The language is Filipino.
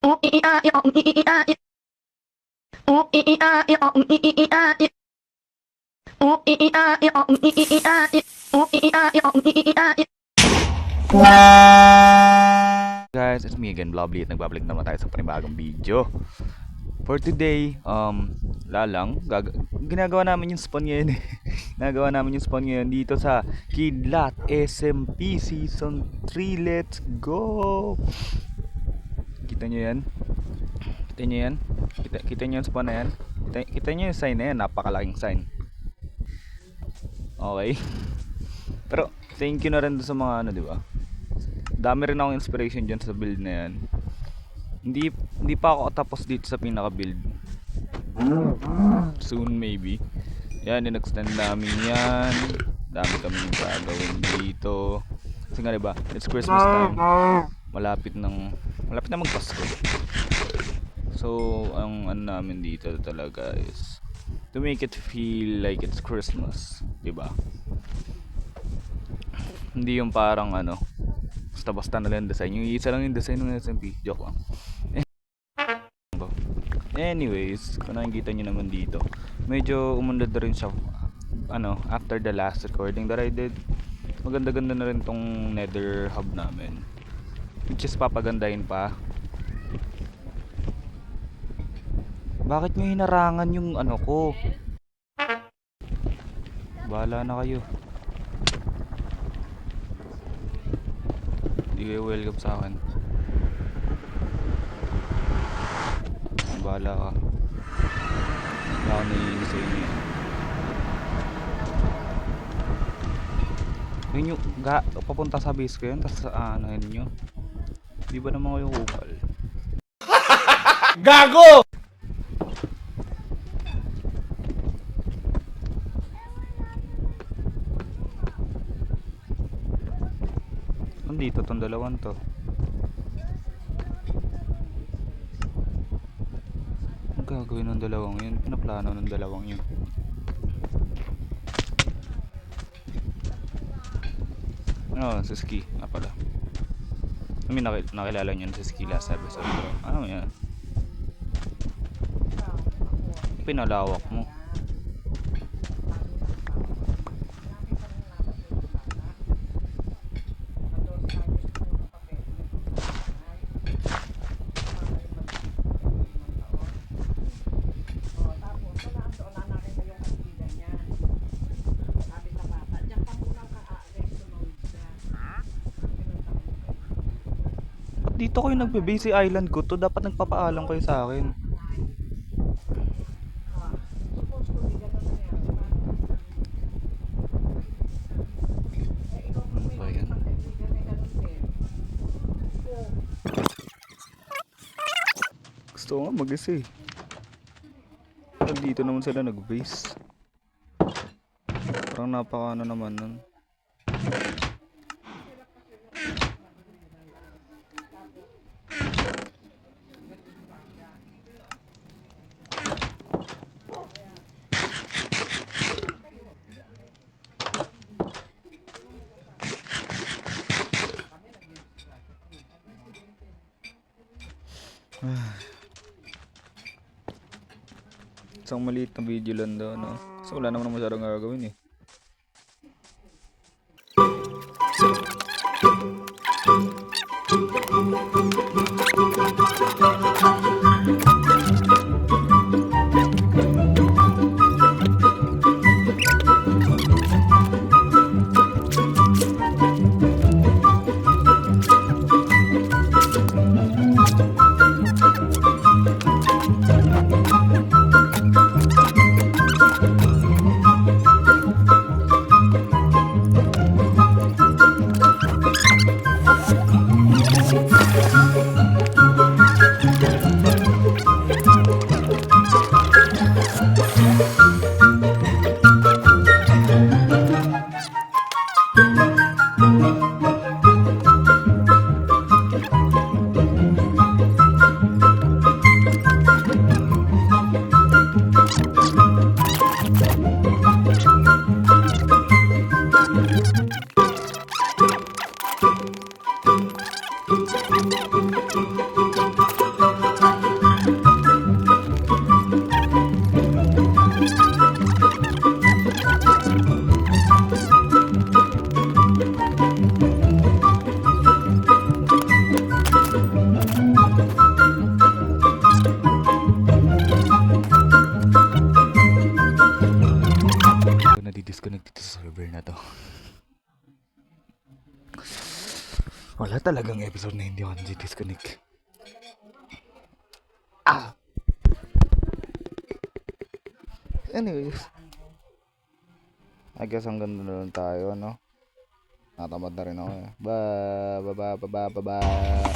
Guys, it's me again, Blobly, at nagbabalik naman tayo sa panibagong video. For today, ginagawa namin yung spawn ngayon ginagawa namin yung spawn ngayon dito sa Kidlat SMP Season 3. Let's go! Kita nyo yan? Kita nyo yan? Kita nyo yung spawn na yan? Kita nyo yung sign na yan? Napakalaking sign. Okay. Pero, thank you na rin sa mga ano, diba? Dami rin akong inspiration dyan sa build na yan. Hindi pa ako tapos dito sa pinaka build. Soon maybe. Yan, in-extend namin yan. Dami kami gagawin dito. Kasi nga diba, it's Christmas time. Malapit na magpasko. So, ang ano namin dito talaga is to make it feel like it's Christmas, diba? Hindi yung parang ano, basta-basta na lang design. Yung isa lang yung design ng SMP. Joke lang. Anyways, kung nakikita nyo naman dito, medyo umunlad na rin siya ano, after the last recording that I did. Maganda-ganda na rin tong nether hub namin, which is papagandahin pa. Bakit nyo hinarangan yung ano ko? Bahala na kayo. Hindi kayo welcome sa akin. Bahala ka. Wala ako naiinis sa inyo. Yun yung papunta sa base ko yun. Tapos aanahin nyo. Di ba naman kayo kupal? Gago! Dito tong dalawang to. Ang gagawin ng dalawang yun? Pinaplano ng dalawang yun. Oh, si Ski nga pala. I mean, nakilala nyo si Ski last episode. Ano yan? Pinalawak mo. Dito kayo nagbe-base island ko to, dapat nagpapaalam kayo sa akin. Ano ba yan? Gusto ko nga mag-isa eh. Dito naman sila nag-base. Parang napaka ano naman nun. Isang maliit na video lang daw, no? Kasi wala naman masyadong gagawin eh. disconnect dito sa server na to. Wala talagang episode na hindi ako disconnect. Anyways, I guess hanggang doon na lang tayo, no? Natamad na rin ako eh. Bye.